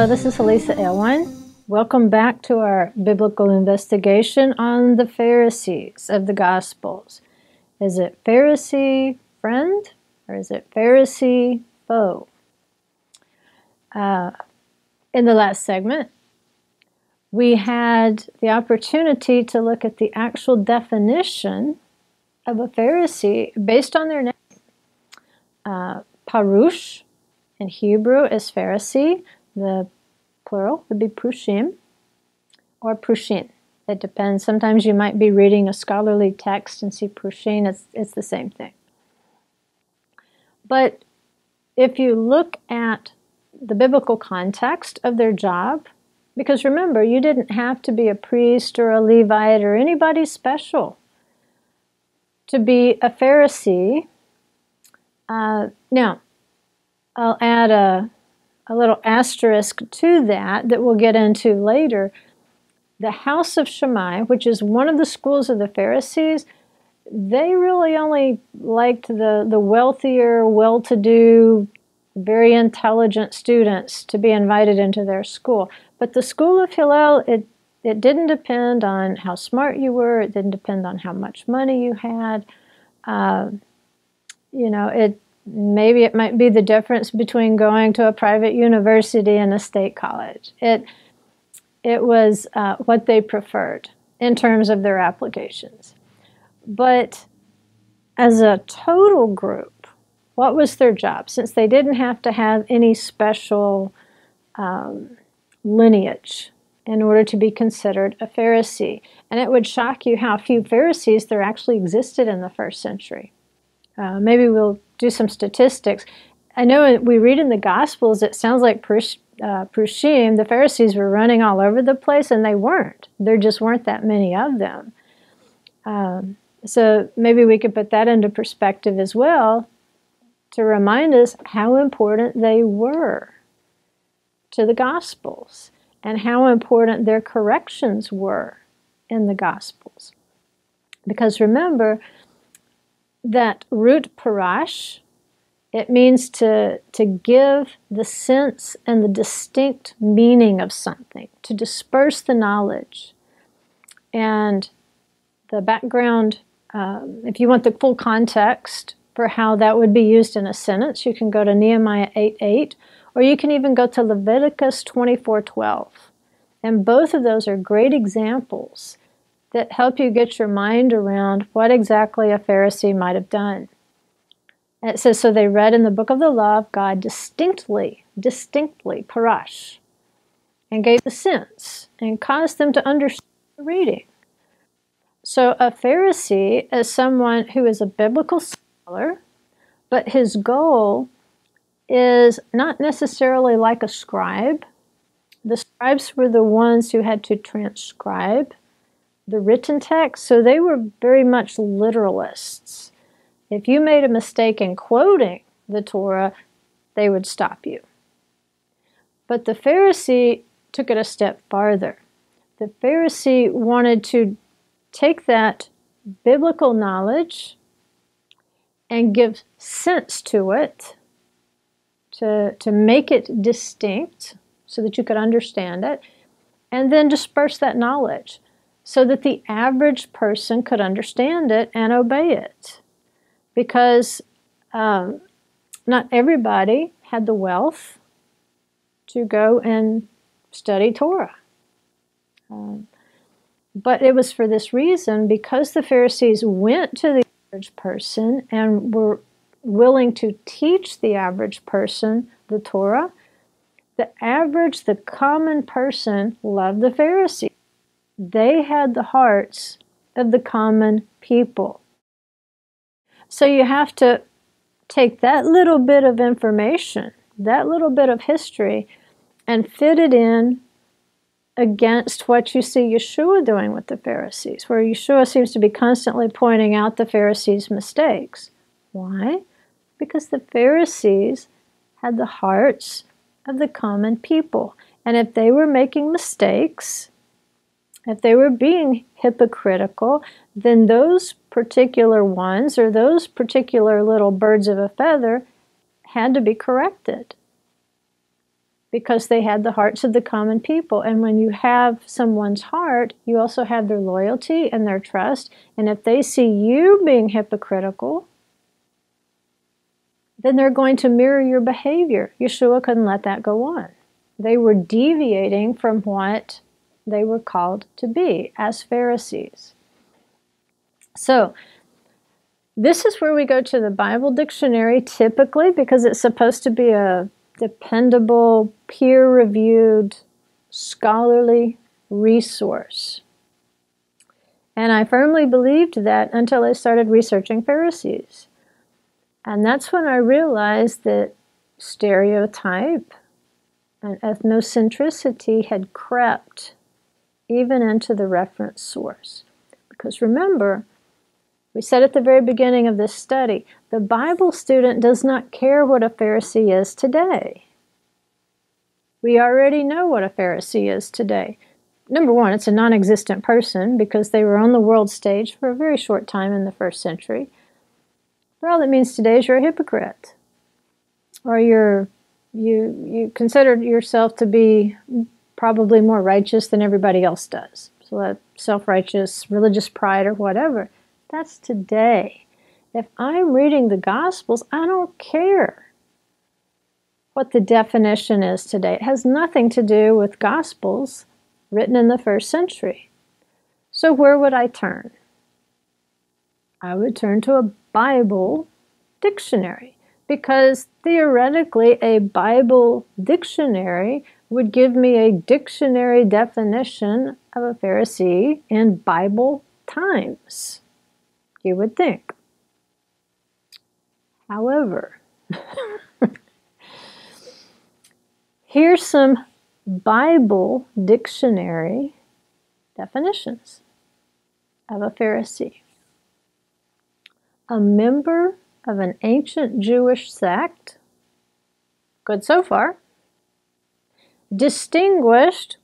Hello, this is Hollisa Alewine. Welcome back to our biblical investigation on the Pharisees of the Gospels. Is it Pharisee friend or is it Pharisee foe? In the last segment, we had the opportunity to look at the actual definition of a Pharisee based on their name. Parush in Hebrew is Pharisee. The plural would be Prushim or Prushin. It depends. Sometimes you might be reading a scholarly text and see Prushin. It's the same thing. But if you look at the biblical context of their job, because remember, you didn't have to be a priest or a Levite or anybody special to be a Pharisee. Now, I'll add a little asterisk to that we'll get into later. The house of Shammai, which is one of the schools of the Pharisees, they really only liked the wealthier, well-to-do, very intelligent students to be invited into their school. But the school of Hillel, it didn't depend on how smart you were. It didn't depend on how much money you had. Maybe it might be the difference between going to a private university and a state college. It was what they preferred in terms of their applications. But as a total group, what was their job? Since they didn't have to have any special lineage in order to be considered a Pharisee. And it would shock you how few Pharisees there actually existed in the first century. Maybe we'll do some statistics. I know we read in the Gospels, it sounds like Prushim, the Pharisees were running all over the place, and they weren't. There just weren't that many of them. So maybe we could put that into perspective as well to remind us how important they were to the Gospels and how important their corrections were in the Gospels. Because remember, that root parash, it means to give the sense and the distinct meaning of something, to disperse the knowledge. And the background, if you want the full context for how that would be used in a sentence, you can go to Nehemiah 8:8, or you can even go to Leviticus 24:12. And both of those are great examples that help you get your mind around what exactly a Pharisee might have done. And it says, so they read in the book of the law of God distinctly, parash, and gave the sense, and caused them to understand the reading. So a Pharisee is someone who is a biblical scholar, but his goal is not necessarily like a scribe. The scribes were the ones who had to transcribe the written text, so they were very much literalists. If you made a mistake in quoting the Torah, they would stop you. But the Pharisee took it a step farther. The Pharisee wanted to take that biblical knowledge and give sense to it, to make it distinct so that you could understand it, and then disperse that knowledge so that the average person could understand it and obey it. Because not everybody had the wealth to go and study Torah. But it was for this reason, because the Pharisees went to the average person and were willing to teach the average person the Torah, the common person loved the Pharisees. They had the hearts of the common people. So you have to take that little bit of information, that little bit of history, and fit it in against what you see Yeshua doing with the Pharisees, where Yeshua seems to be constantly pointing out the Pharisees' mistakes. Why? Because the Pharisees had the hearts of the common people. And if they were making mistakes, if they were being hypocritical, then those particular ones or those particular little birds of a feather had to be corrected. because they had the hearts of the common people. And when you have someone's heart, you also have their loyalty and their trust. And if they see you being hypocritical, then they're going to mirror your behavior. Yeshua couldn't let that go on. They were deviating from what they were called to be as Pharisees. So, this is where we go to the Bible dictionary typically, because it's supposed to be a dependable, peer-reviewed, scholarly resource. And I firmly believed that until I started researching Pharisees. And that's when I realized that stereotype and ethnocentricity had crept even into the reference source. Because remember, we said at the very beginning of this study, the Bible student does not care what a Pharisee is today. We already know what a Pharisee is today. Number one, it's a non-existent person because they were on the world stage for a very short time in the first century. But all it means today is you're a hypocrite. Or you consider yourself to be probably more righteous than everybody else does. So that self-righteous, religious pride or whatever. That's today. If I'm reading the Gospels, I don't care what the definition is today. It has nothing to do with Gospels written in the first century. So where would I turn? I would turn to a Bible dictionary, because theoretically a Bible dictionary would give me a dictionary definition of a Pharisee in Bible times, you would think. However, here's some Bible dictionary definitions of a Pharisee. A member of an ancient Jewish sect. Good so far. Distinguished.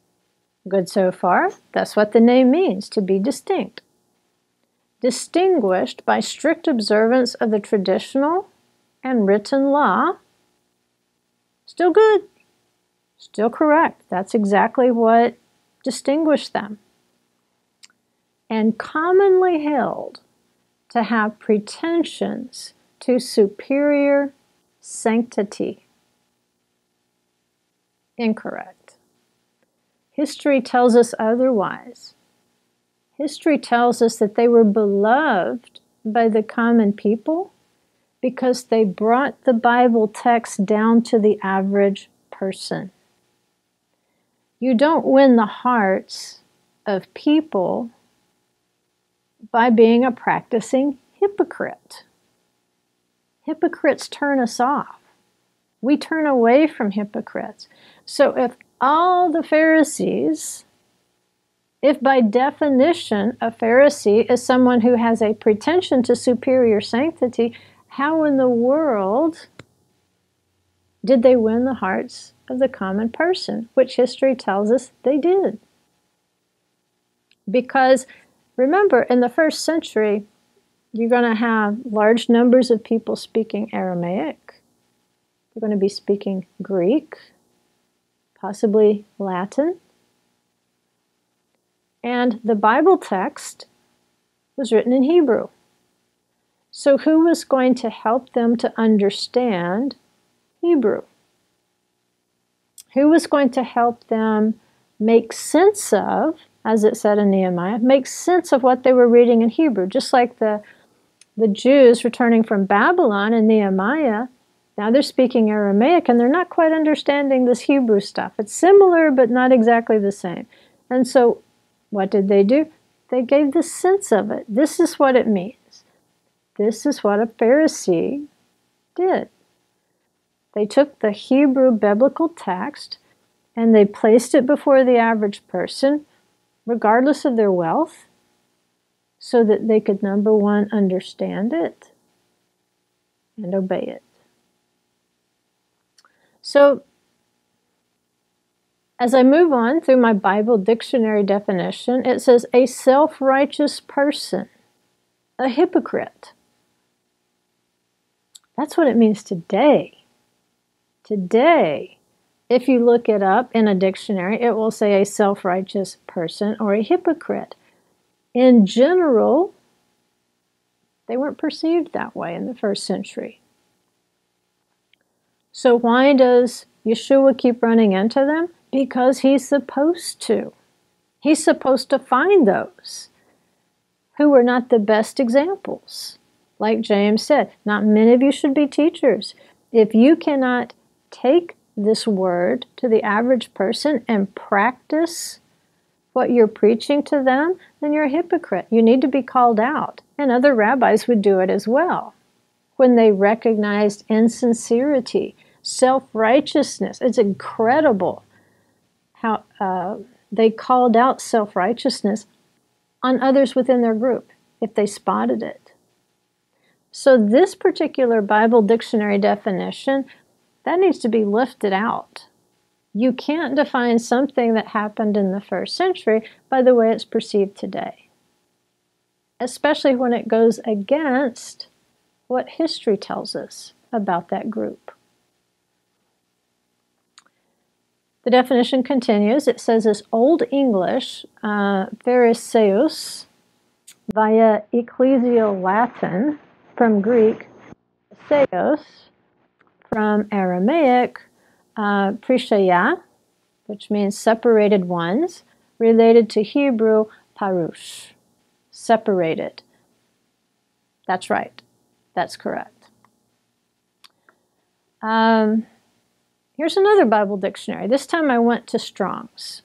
Good so far. That's what the name means, to be distinct. Distinguished by strict observance of the traditional and written law. Still good. Still correct. That's exactly what distinguished them. And commonly held to have pretensions to superior sanctity. Incorrect. History tells us otherwise. History tells us that they were beloved by the common people because they brought the Bible text down to the average person. You don't win the hearts of people by being a practicing hypocrite. Hypocrites turn us off. We turn away from hypocrites. So if all the Pharisees, if by definition a Pharisee is someone who has a pretension to superior sanctity, how in the world did they win the hearts of the common person? Which history tells us they did. Because remember, in the first century, you're going to have large numbers of people speaking Aramaic. They're going to be speaking Greek, possibly Latin. And the Bible text was written in Hebrew. So who was going to help them to understand Hebrew? Who was going to help them make sense of, as it said in Nehemiah, make sense of what they were reading in Hebrew? Just like the Jews returning from Babylon in Nehemiah, now they're speaking Aramaic and they're not quite understanding this Hebrew stuff. It's similar, but not exactly the same. And so what did they do? They gave the sense of it. This is what it means. This is what a Pharisee did. They took the Hebrew biblical text and they placed it before the average person, regardless of their wealth, so that they could, number one, understand it and obey it. So, as I move on through my Bible dictionary definition, it says a self-righteous person, a hypocrite. That's what it means today. Today, If you look it up in a dictionary, it will say a self-righteous person or a hypocrite. In general, they weren't perceived that way in the first century. So why does Yeshua keep running into them? Because he's supposed to. He's supposed to find those who were not the best examples. Like James said, not many of you should be teachers. If you cannot take this word to the average person and practice what you're preaching to them, then you're a hypocrite. You need to be called out. And other rabbis would do it as well when they recognized insincerity, self-righteousness. It's incredible how they called out self-righteousness on others within their group if they spotted it. So this particular Bible dictionary definition, that needs to be lifted out. You can't define something that happened in the first century by the way it's perceived today, especially when it goes against what history tells us about that group. The definition continues. It says this Old English, Phariseus, via Ecclesial Latin, from Greek, Theos, from Aramaic, Prishaya, which means separated ones, related to Hebrew, parush, separated. That's right. That's correct. Here's another Bible dictionary. This time I went to Strong's.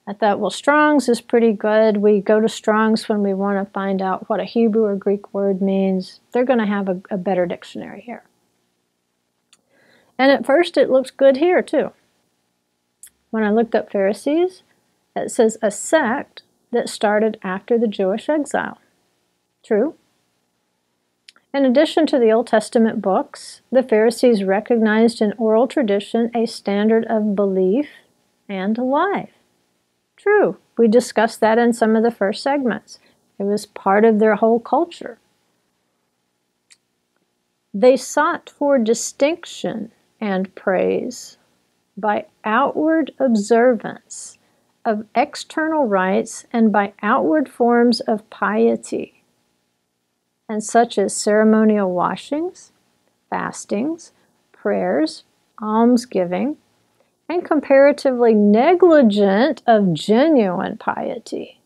I thought, well, Strong's is pretty good. We go to Strong's when we want to find out what a Hebrew or Greek word means. They're going to have a better dictionary here. And at first it looks good here too. When I looked up Pharisees, it says a sect that started after the Jewish exile. True. In addition to the Old Testament books, the Pharisees recognized in oral tradition a standard of belief and life. True. We discussed that in some of the first segments. It was part of their whole culture. They sought for distinction and praise by outward observance of external rites and by outward forms of piety, and such as ceremonial washings, fastings, prayers, almsgiving, and comparatively negligent of genuine piety.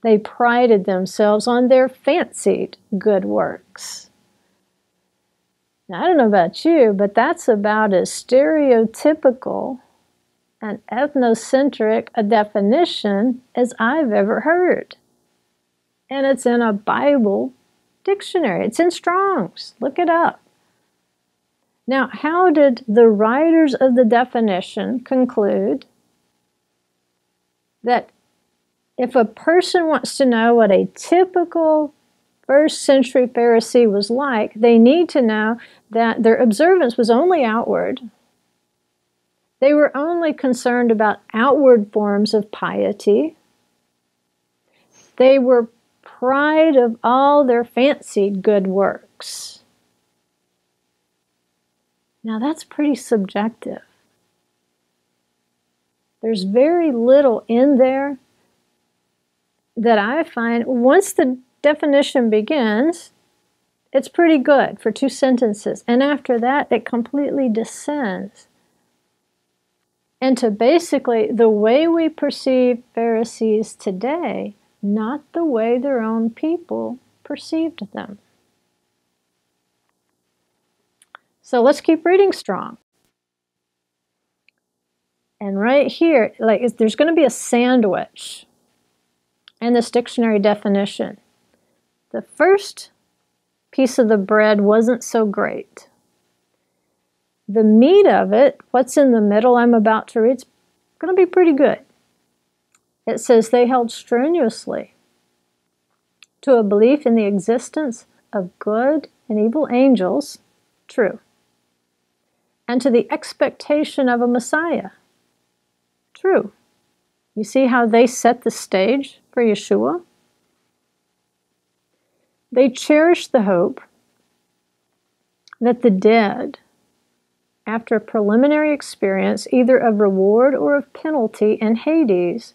They prided themselves on their fancied good works. Now, I don't know about you, but that's about as stereotypical and ethnocentric a definition as I've ever heard. And it's in a Bible dictionary. It's in Strong's. Look it up. Now, how did the writers of the definition conclude that if a person wants to know what a typical first century Pharisee was like, they need to know that their observance was only outward. They were only concerned about outward forms of piety. They were pride of all their fancied good works. Now that's pretty subjective. There's very little in there that I find, once the definition begins, it's pretty good for 2 sentences. And after that, it completely descends into basically the way we perceive Pharisees today, not the way their own people perceived them. So let's keep reading Strong. And right here, there's going to be a sandwich in this dictionary definition. The first piece of the bread wasn't so great. The meat of it, what's in the middle I'm about to read, is going to be pretty good. It says they held strenuously to a belief in the existence of good and evil angels, true, and to the expectation of a Messiah, true. You see how they set the stage for Yeshua? They cherished the hope that the dead after a preliminary experience, either of reward or of penalty in Hades,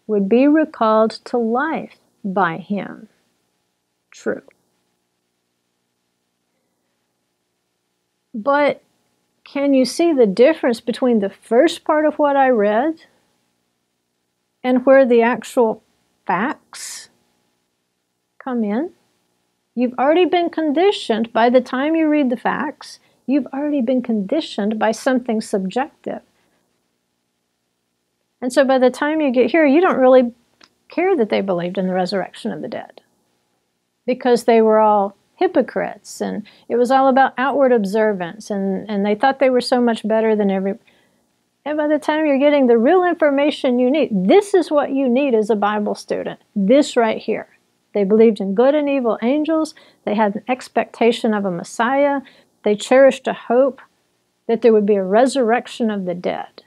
would be recalled to life by him. True. But can you see the difference between the first part of what I read and where the actual facts come in? You've already been conditioned. By the time you read the facts, you've already been conditioned by something subjective. And so by the time you get here, you don't really care that they believed in the resurrection of the dead, because they were all hypocrites, and it was all about outward observance, and they thought they were so much better than every. And by the time you're getting the real information you need, this is what you need as a Bible student. This right here. They believed in good and evil angels. They had an expectation of a Messiah. They cherished a hope that there would be a resurrection of the dead,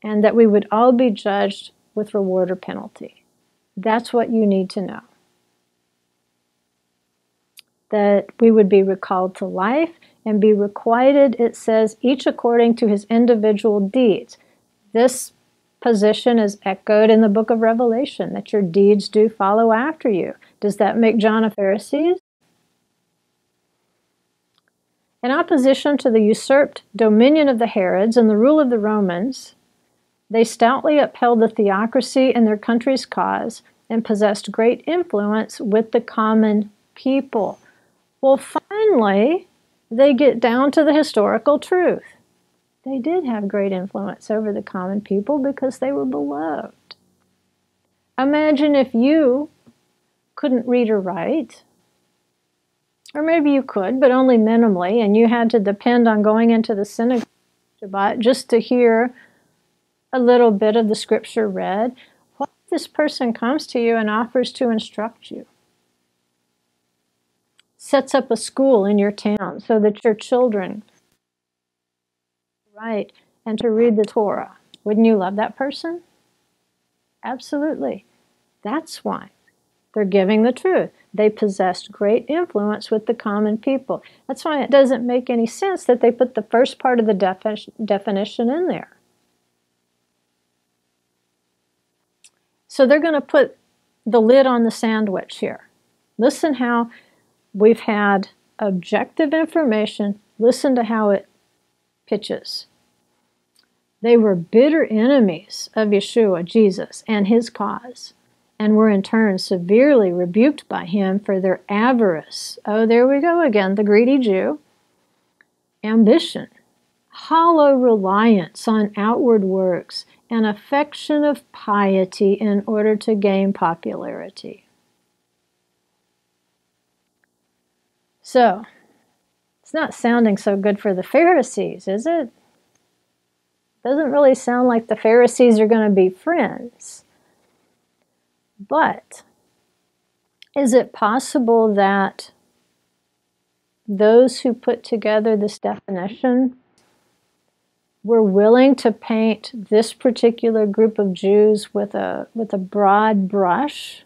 and that we would all be judged with reward or penalty. That's what you need to know. That we would be recalled to life and be requited, it says, each according to his individual deeds. This position is echoed in the book of Revelation, that your deeds do follow after you. Does that make John a Pharisee? In opposition to the usurped dominion of the Herods and the rule of the Romans, they stoutly upheld the theocracy in their country's cause and possessed great influence with the common people. Well, finally, they get down to the historical truth. They did have great influence over the common people because they were beloved. Imagine if you couldn't read or write, or maybe you could, but only minimally, and you had to depend on going into the synagogue Shabbat just to hear a little bit of the scripture read. What if this person comes to you and offers to instruct you? Sets up a school in your town so that your children write and to read the Torah. Wouldn't you love that person? Absolutely. That's why. They're giving the truth. They possessed great influence with the common people. That's why it doesn't make any sense that they put the first part of the definition in there. So they're going to put the lid on the sandwich here. Listen how we've had objective information. Listen to how it pitches. They were bitter enemies of Yeshua, Jesus, and his cause, and were in turn severely rebuked by him for their avarice. Oh, there we go again, the greedy Jew. Ambition, hollow reliance on outward works, and affection of piety in order to gain popularity. So, it's not sounding so good for the Pharisees, is it? Doesn't really sound like the Pharisees are going to be friends. But is it possible that those who put together this definition were willing to paint this particular group of Jews with a broad brush?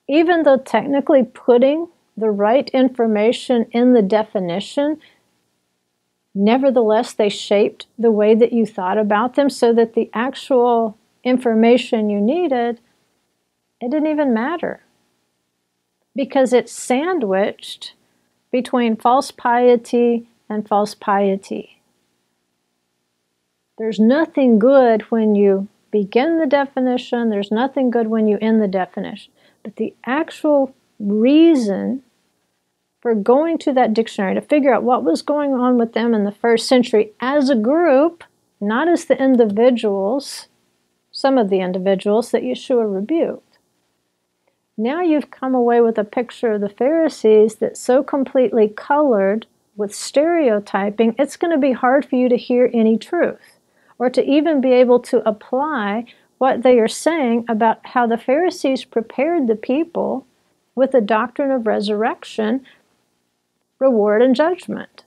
Even though technically putting the right information in the definition, nevertheless they shaped the way that you thought about them so that the actual information you needed, it didn't even matter. Because it's sandwiched between false piety and false piety. There's nothing good when you begin the definition. There's nothing good when you end the definition. But the actual reason for going to that dictionary to figure out what was going on with them in the first century as a group, not as the individuals, some of the individuals that Yeshua rebuked. Now you've come away with a picture of the Pharisees that's so completely colored with stereotyping, it's going to be hard for you to hear any truth or to even be able to apply what they are saying about how the Pharisees prepared the people with the doctrine of resurrection, reward, and judgment.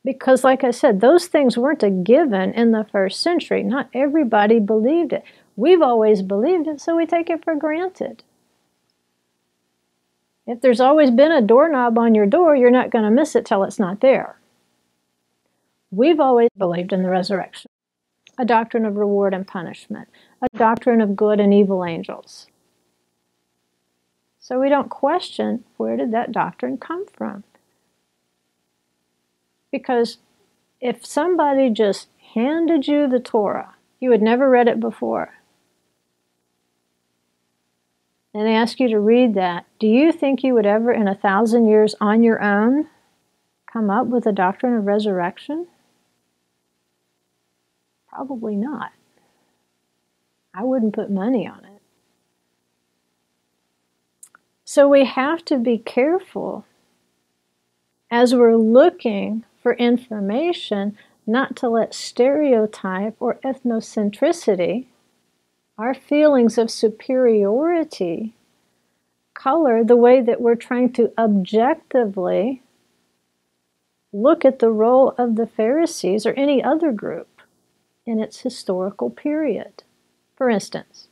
Because, like I said, those things weren't a given in the first century. Not everybody believed it. We've always believed it, so we take it for granted. If there's always been a doorknob on your door, you're not going to miss it till it's not there. We've always believed in the resurrection, a doctrine of reward and punishment, a doctrine of good and evil angels. So we don't question, where did that doctrine come from? Because if somebody just handed you the Torah, you had never read it before, and they ask you to read that, do you think you would ever in 1,000 years on your own come up with a doctrine of resurrection? Probably not. I wouldn't put money on it. So we have to be careful as we're looking for information not to let stereotype or ethnocentricity, our feelings of superiority, color the way that we're trying to objectively look at the role of the Pharisees or any other group in its historical period. For instance,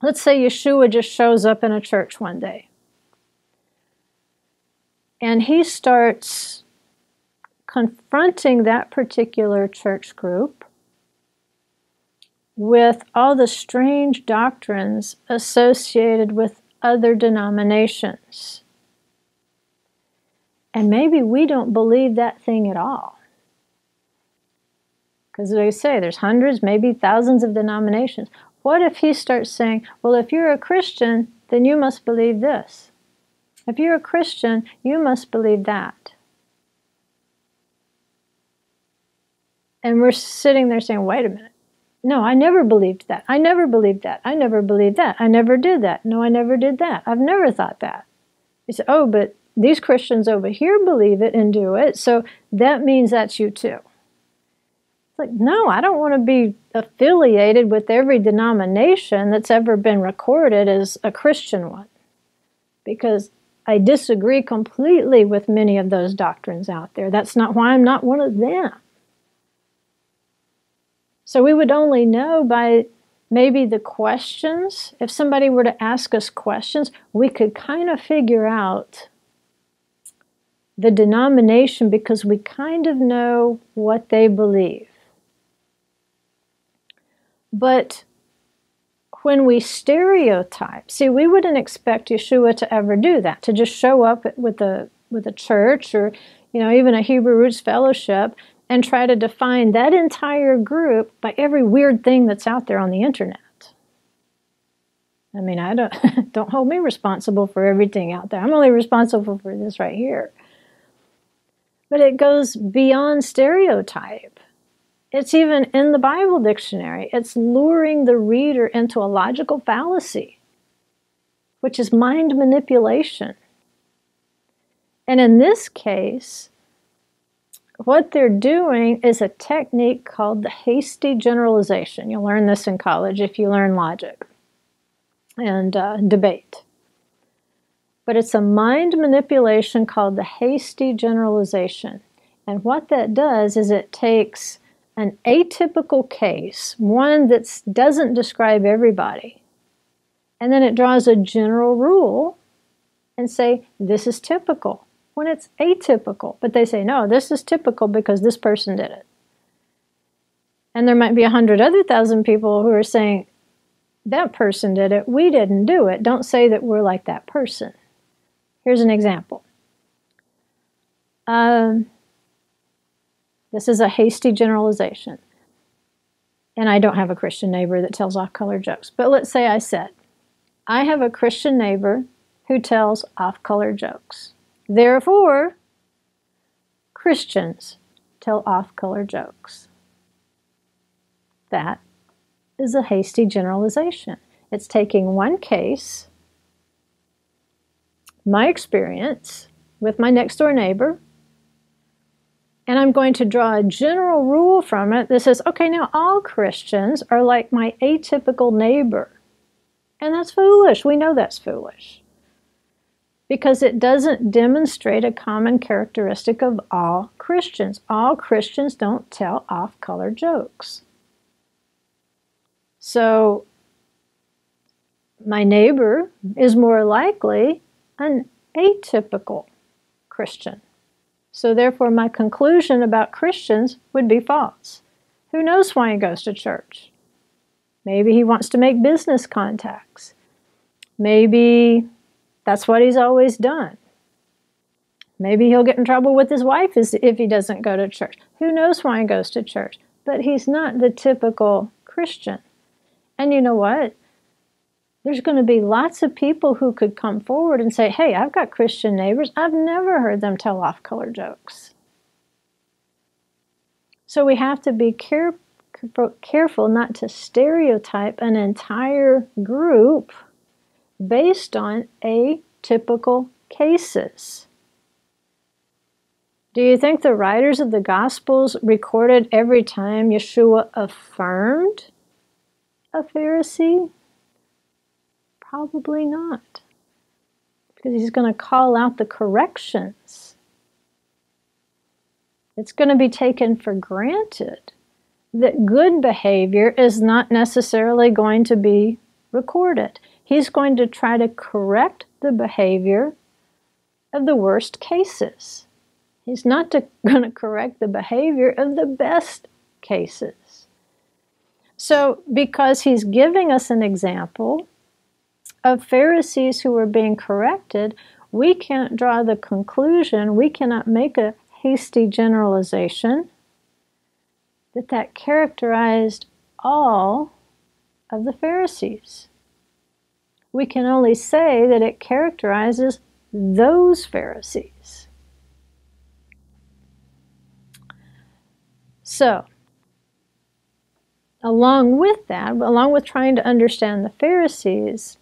let's say Yeshua just shows up in a church one day, and he starts confronting that particular church group with all the strange doctrines associated with other denominations. And maybe we don't believe that thing at all. Because they say there's hundreds, maybe thousands of denominations. What if he starts saying, well, if you're a Christian, then you must believe this. If you're a Christian, you must believe that. And we're sitting there saying, wait a minute. No, I never believed that. I never believed that. I never believed that. I never did that. No, I never did that. I've never thought that. You say, oh, but these Christians over here believe it and do it, so that means that's you too. It's like, no, I don't want to be affiliated with every denomination that's ever been recorded as a Christian one, because I disagree completely with many of those doctrines out there. That's not why I'm not one of them. So we would only know by maybe the questions. If somebody were to ask us questions, we could kind of figure out the denomination because we kind of know what they believe. But when we stereotype, see, we wouldn't expect Yeshua to ever do that, to just show up with a church or, even a Hebrew Roots fellowship and try to define that entire group by every weird thing that's out there on the internet. I mean, I don't hold me responsible for everything out there. I'm only responsible for this right here. But it goes beyond stereotype. It's even in the Bible dictionary. It's luring the reader into a logical fallacy, which is mind manipulation. And in this case, what they're doing is a technique called the hasty generalization. You'll learn this in college if you learn logic and debate. But it's a mind manipulation called the hasty generalization. And what that does is it takes an atypical case, one that doesn't describe everybody, and then it draws a general rule and say, this is typical, when it's atypical. But they say, no, this is typical because this person did it. And there might be 100,000 people who are saying, that person did it, we didn't do it. Don't say that we're like that person. Here's an example. This is a hasty generalization. And I don't have a Christian neighbor that tells off-color jokes. But let's say I said, I have a Christian neighbor who tells off-color jokes. Therefore, Christians tell off-color jokes. That is a hasty generalization. It's taking one case, my experience with my next door neighbor, and I'm going to draw a general rule from it that says, okay, now all Christians are like my atypical neighbor. And that's foolish. We know that's foolish. Because it doesn't demonstrate a common characteristic of all Christians. All Christians don't tell off-color jokes. So my neighbor is more likely an atypical Christian. So therefore, my conclusion about Christians would be false. Who knows why he goes to church? Maybe he wants to make business contacts. Maybe that's what he's always done. Maybe he'll get in trouble with his wife if he doesn't go to church. Who knows why he goes to church? But he's not the typical Christian. And you know what? There's going to be lots of people who could come forward and say, hey, I've got Christian neighbors. I've never heard them tell off-color jokes. So we have to be careful not to stereotype an entire group based on atypical cases. Do you think the writers of the Gospels recorded every time Yeshua affirmed a Pharisee? Probably not, because he's going to call out the corrections. It's going to be taken for granted that good behavior is not necessarily going to be recorded. He's going to try to correct the behavior of the worst cases. He's not going to correct the behavior of the best cases. So, because he's giving us an example of Pharisees who were being corrected, we can't draw the conclusion, we cannot make a hasty generalization that characterized all of the Pharisees. We can only say that it characterizes those Pharisees. So, along with that, along with trying to understand the Pharisees,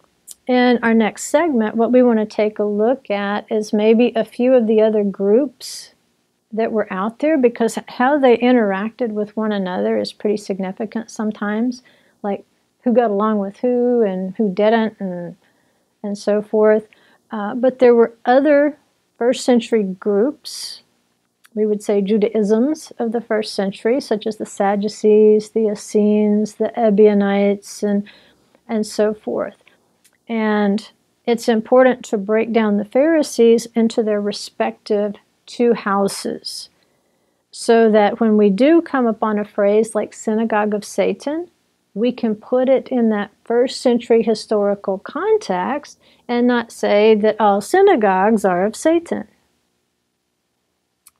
in our next segment, what we want to take a look at is maybe a few of the other groups that were out there, because how they interacted with one another is pretty significant sometimes, like who got along with who and who didn't, and so forth. But there were other first century groups, we would say Judaisms of the first century, such as the Sadducees, the Essenes, the Ebionites, and so forth. And it's important to break down the Pharisees into their respective two houses, so that when we do come upon a phrase like synagogue of Satan, we can put it in that first century historical context and not say that all synagogues are of Satan.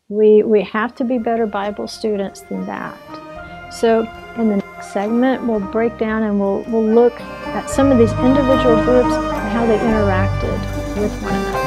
We have to be better Bible students than that. So in the next segment, we'll break down and we'll look at some of these individual groups and how they interacted with one another.